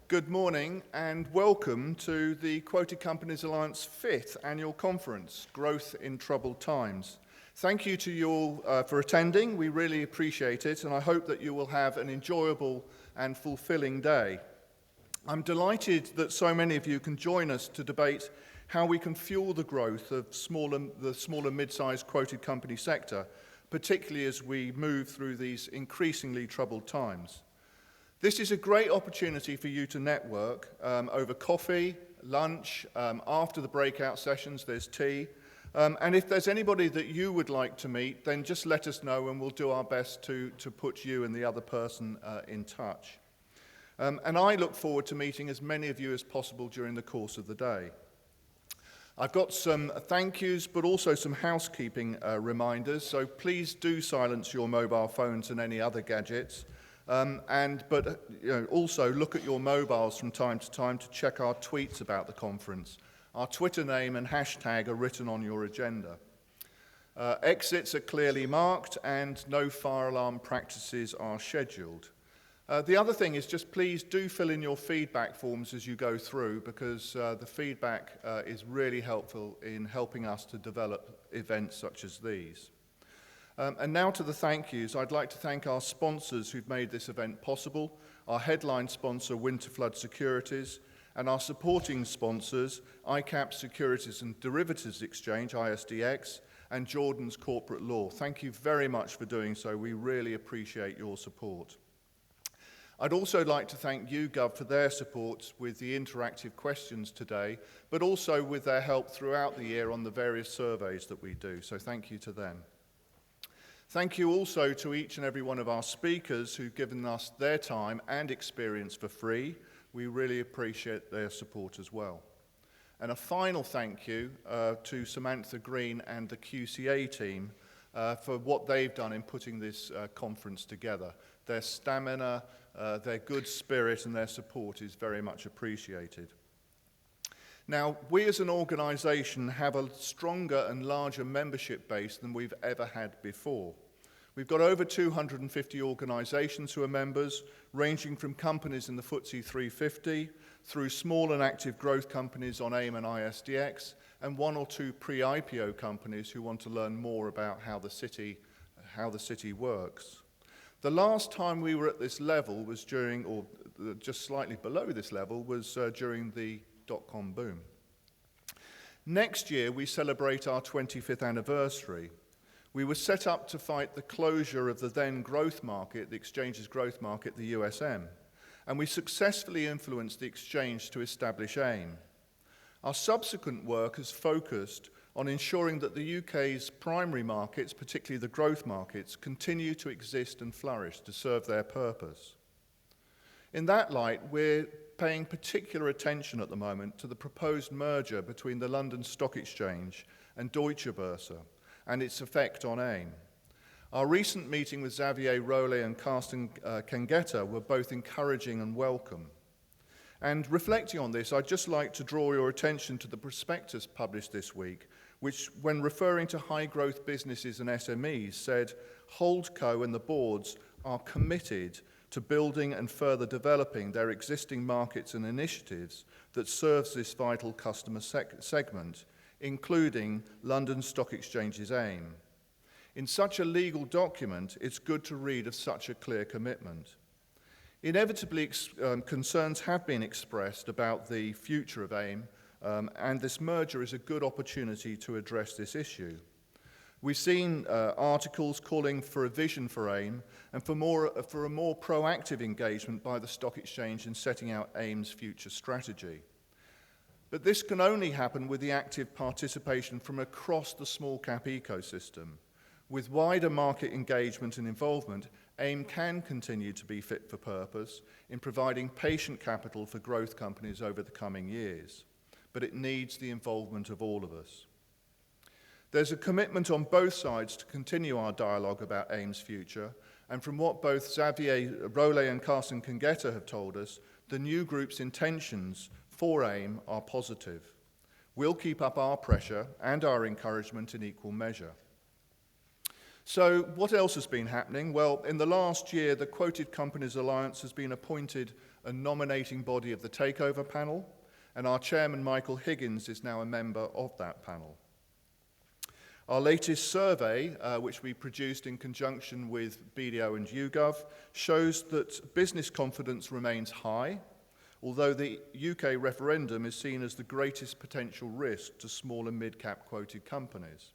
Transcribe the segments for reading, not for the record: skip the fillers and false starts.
Good morning and welcome to the Quoted Companies Alliance 5th Annual Conference, Growth in Troubled Times. Thank you to you all for attending. We really appreciate it, and I hope that you will have an enjoyable and fulfilling day. I'm delighted that so many of you can join us to debate how we can fuel the growth of the small and mid-sized quoted company sector, particularly as we move through these increasingly troubled times. This is a great opportunity for you to network over coffee, lunch, after the breakout sessions, there's tea. And if there's anybody that you would like to meet, then just let us know and we'll do our best to put you and the other person in touch. And I look forward to meeting as many of you as possible during the course of the day. I've got some thank yous, but also some housekeeping reminders, so please do silence your mobile phones and any other gadgets. But also look at your mobiles from time to time to check our tweets about the conference. Our Twitter name and hashtag are written on your agenda. Exits are clearly marked and no fire alarm practices are scheduled. The other thing is just please do fill in your feedback forms as you go through, because the feedback is really helpful in helping us to develop events such as these. And now to the thank yous. I'd like to thank our sponsors who've made this event possible, our headline sponsor, Winterflood Securities, and our supporting sponsors, ICAP Securities and Derivatives Exchange, ISDX, and Jordan's Corporate Law. Thank you very much for doing so. We really appreciate your support. I'd also like to thank YouGov for their support with the interactive questions today, but also with their help throughout the year on the various surveys that we do. So thank you to them. Thank you also to each and every one of our speakers who've given us their time and experience for free. We really appreciate their support as well. And a final thank you to Samantha Green and the QCA team for what they've done in putting this conference together. Their stamina, their good spirit and their support is very much appreciated. Now, we as an organisation have a stronger and larger membership base than we've ever had before. We've got over 250 organisations who are members, ranging from companies in the FTSE 350, through small and active growth companies on AIM and ISDX, and one or two pre-IPO companies who want to learn more about how the city works. The last time we were at this level was during, or just slightly below this level, was during the dot-com boom. Next year, we celebrate our 25th anniversary. We were set up to fight the closure of the then growth market, the exchange's growth market, the USM, and we successfully influenced the exchange to establish AIM. Our subsequent work has focused on ensuring that the UK's primary markets, particularly the growth markets, continue to exist and flourish to serve their purpose. In that light, we're paying particular attention at the moment to the proposed merger between the London Stock Exchange and Deutsche Börse and its effect on AIM. Our recent meeting with Xavier Rollet and Carsten Kengeta were both encouraging and welcome. And reflecting on this, I'd just like to draw your attention to the prospectus published this week, which, when referring to high-growth businesses and SMEs, said Holdco and the boards are committed to building and further developing their existing markets and initiatives that serves this vital customer segment, including London Stock Exchange's AIM. In such a legal document, it's good to read of such a clear commitment. Inevitably, concerns have been expressed about the future of AIM, and this merger is a good opportunity to address this issue. We've seen articles calling for a vision for AIM and for a more proactive engagement by the stock exchange in setting out AIM's future strategy. But this can only happen with the active participation from across the small cap ecosystem. With wider market engagement and involvement, AIM can continue to be fit for purpose in providing patient capital for growth companies over the coming years. But it needs the involvement of all of us. There's a commitment on both sides to continue our dialogue about AIM's future, and from what both Xavier Rollet and Carsten Kengeta have told us, the new group's intentions for AIM are positive. We'll keep up our pressure and our encouragement in equal measure. So what else has been happening? Well, in the last year, the Quoted Companies Alliance has been appointed a nominating body of the takeover panel, and our chairman, Michael Higgins, is now a member of that panel. Our latest survey, which we produced in conjunction with BDO and YouGov, shows that business confidence remains high, although the UK referendum is seen as the greatest potential risk to small and mid-cap quoted companies.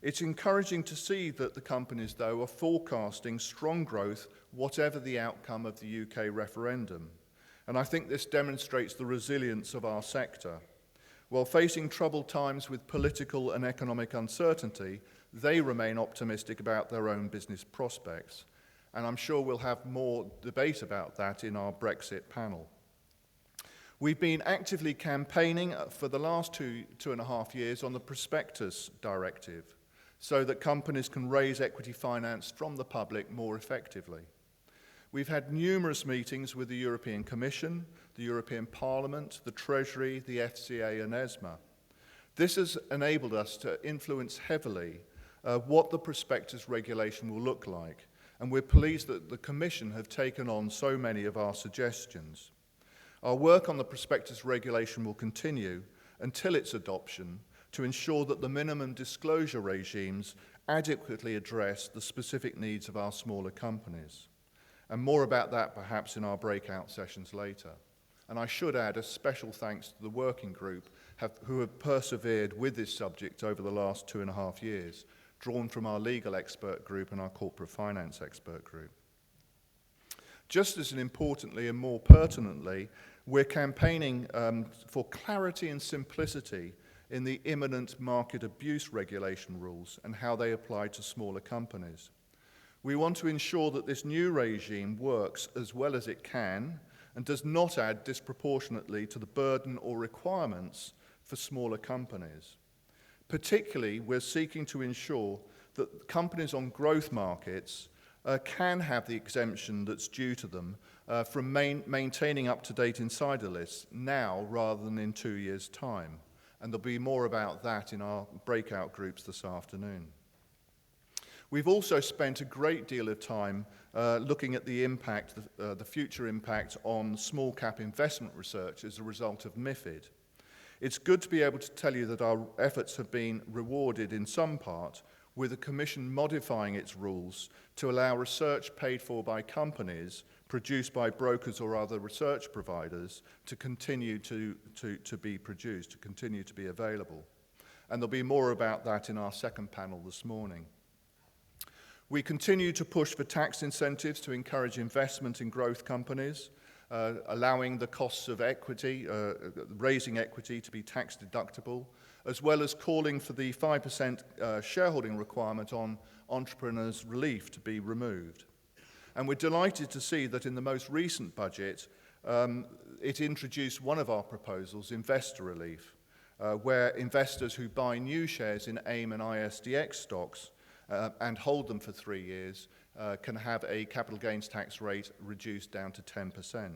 It's encouraging to see that the companies, though, are forecasting strong growth, whatever the outcome of the UK referendum. And I think this demonstrates the resilience of our sector. While facing troubled times with political and economic uncertainty, they remain optimistic about their own business prospects. And I'm sure we'll have more debate about that in our Brexit panel. We've been actively campaigning for the last two and a half years on the Prospectus Directive, so that companies can raise equity finance from the public more effectively. We've had numerous meetings with the European Commission, the European Parliament, the Treasury, the FCA and ESMA. This has enabled us to influence heavily what the prospectus regulation will look like, and we're pleased that the Commission have taken on so many of our suggestions. Our work on the prospectus regulation will continue until its adoption, to ensure that the minimum disclosure regimes adequately address the specific needs of our smaller companies. And more about that perhaps in our breakout sessions later. And I should add a special thanks to the working group who have persevered with this subject over the last 2.5 years, drawn from our legal expert group and our corporate finance expert group. Just as importantly and more pertinently, we're campaigning for clarity and simplicity in the imminent market abuse regulation rules and how they apply to smaller companies. We want to ensure that this new regime works as well as it can and does not add disproportionately to the burden or requirements for smaller companies. Particularly, we're seeking to ensure that companies on growth markets can have the exemption that's due to them from maintaining up-to-date insider lists now rather than in 2 years' time. And there'll be more about that in our breakout groups this afternoon. We've also spent a great deal of time looking at the impact, the future impact on small cap investment research as a result of MiFID. It's good to be able to tell you that our efforts have been rewarded in some part, with the Commission modifying its rules to allow research paid for by companies, produced by brokers or other research providers, to continue to be produced, to continue to be available. And there'll be more about that in our second panel this morning. We continue to push for tax incentives to encourage investment in growth companies, allowing the costs of equity, raising equity to be tax deductible, as well as calling for the 5% shareholding requirement on entrepreneurs' relief to be removed. And we're delighted to see that in the most recent budget, it introduced one of our proposals, investor relief, where investors who buy new shares in AIM and ISDX stocks and hold them for 3 years can have a capital gains tax rate reduced down to 10%.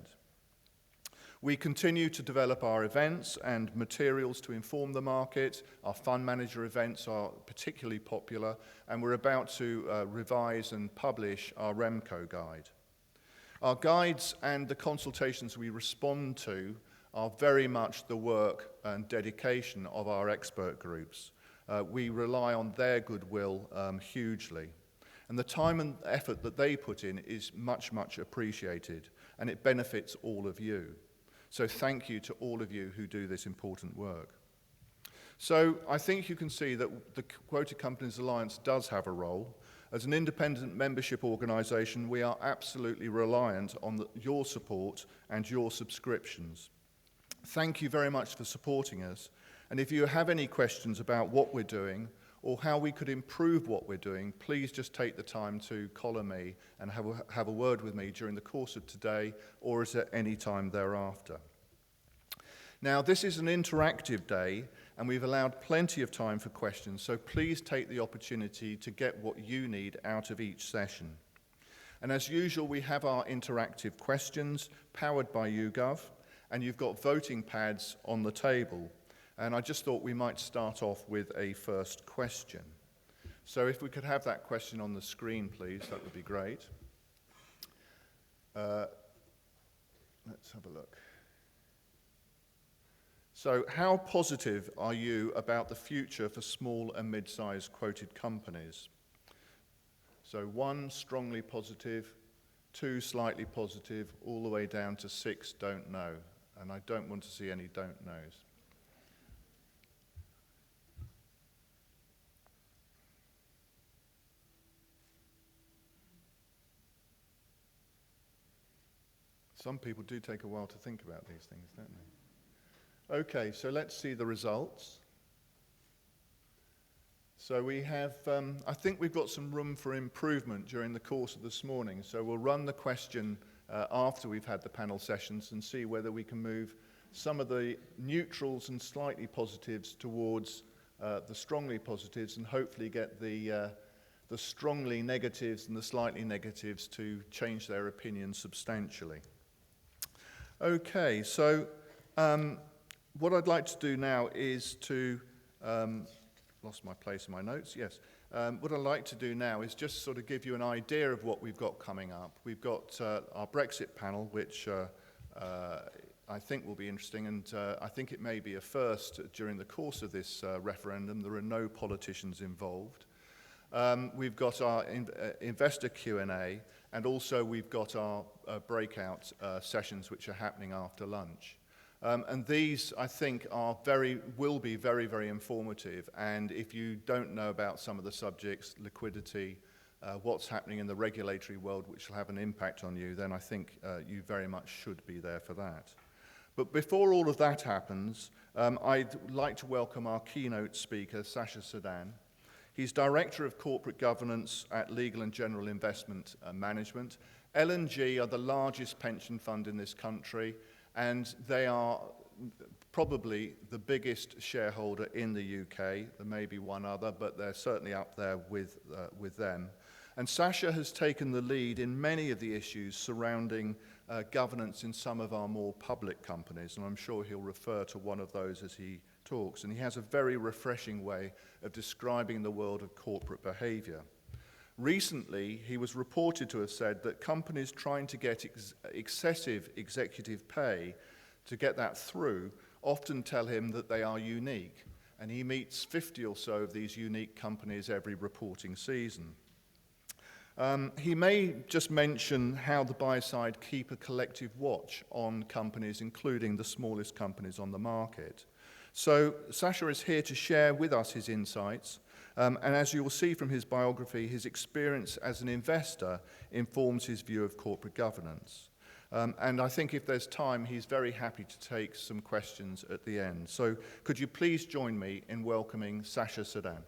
We continue to develop our events and materials to inform the market. Our fund manager events are particularly popular, and we're about to revise and publish our REMCO guide. Our guides and the consultations we respond to are very much the work and dedication of our expert groups. We rely on their goodwill hugely. And the time and effort that they put in is much, much appreciated, and it benefits all of you. So thank you to all of you who do this important work. So I think you can see that the Quoted Companies Alliance does have a role. As an independent membership organisation, we are absolutely reliant on your support and your subscriptions. Thank you very much for supporting us. And if you have any questions about what we're doing or how we could improve what we're doing, please just take the time to collar me and have a word with me during the course of today or at any time thereafter. Now, this is an interactive day, and we've allowed plenty of time for questions, so please take the opportunity to get what you need out of each session. And as usual, we have our interactive questions powered by YouGov, and you've got voting pads on the table. And I just thought we might start off with a first question. So if we could have that question on the screen, please, that would be great. let's have a look. So how positive are you about the future for small and mid-sized quoted companies? So 1, strongly positive, 2, slightly positive, all the way down to 6, don't know. And I don't want to see any don't knows. Some people do take a while to think about these things, don't they? Okay, so let's see the results. So we have, I think we've got some room for improvement during the course of this morning. So we'll run the question after we've had the panel sessions and see whether we can move some of the neutrals and slightly positives towards the strongly positives, and hopefully get the strongly negatives and the slightly negatives to change their opinion substantially. Okay, so what I'd like to do now is to, lost my place in my notes, yes. What I'd like to do now is just sort of give you an idea of what we've got coming up. We've got our Brexit panel, which I think will be interesting, and I think it may be a first during the course of this referendum. There are no politicians involved. We've got our investor Q&A, and also we've got our breakout sessions which are happening after lunch. And these, I think, will be very, very informative. And if you don't know about some of the subjects, liquidity, what's happening in the regulatory world, which will have an impact on you, then I think you very much should be there for that. But before all of that happens, I'd like to welcome our keynote speaker, Sasha Sedan. He's Director of Corporate Governance at Legal and General Investment Management. L&G are the largest pension fund in this country, and they are probably the biggest shareholder in the UK. There may be one other, but they're certainly up there with them. And Sasha has taken the lead in many of the issues surrounding governance in some of our more public companies, and I'm sure he'll refer to one of those as he talks. And he has a very refreshing way of describing the world of corporate behavior. Recently, he was reported to have said that companies trying to get excessive executive pay, to get that through, often tell him that they are unique. And he meets 50 or so of these unique companies every reporting season. He may just mention how the buy side keep a collective watch on companies, including the smallest companies on the market. So Sasha is here to share with us his insights. And as you will see from his biography, his experience as an investor informs his view of corporate governance. And I think if there's time, he's very happy to take some questions at the end. So could you please join me in welcoming Sasha Sedan?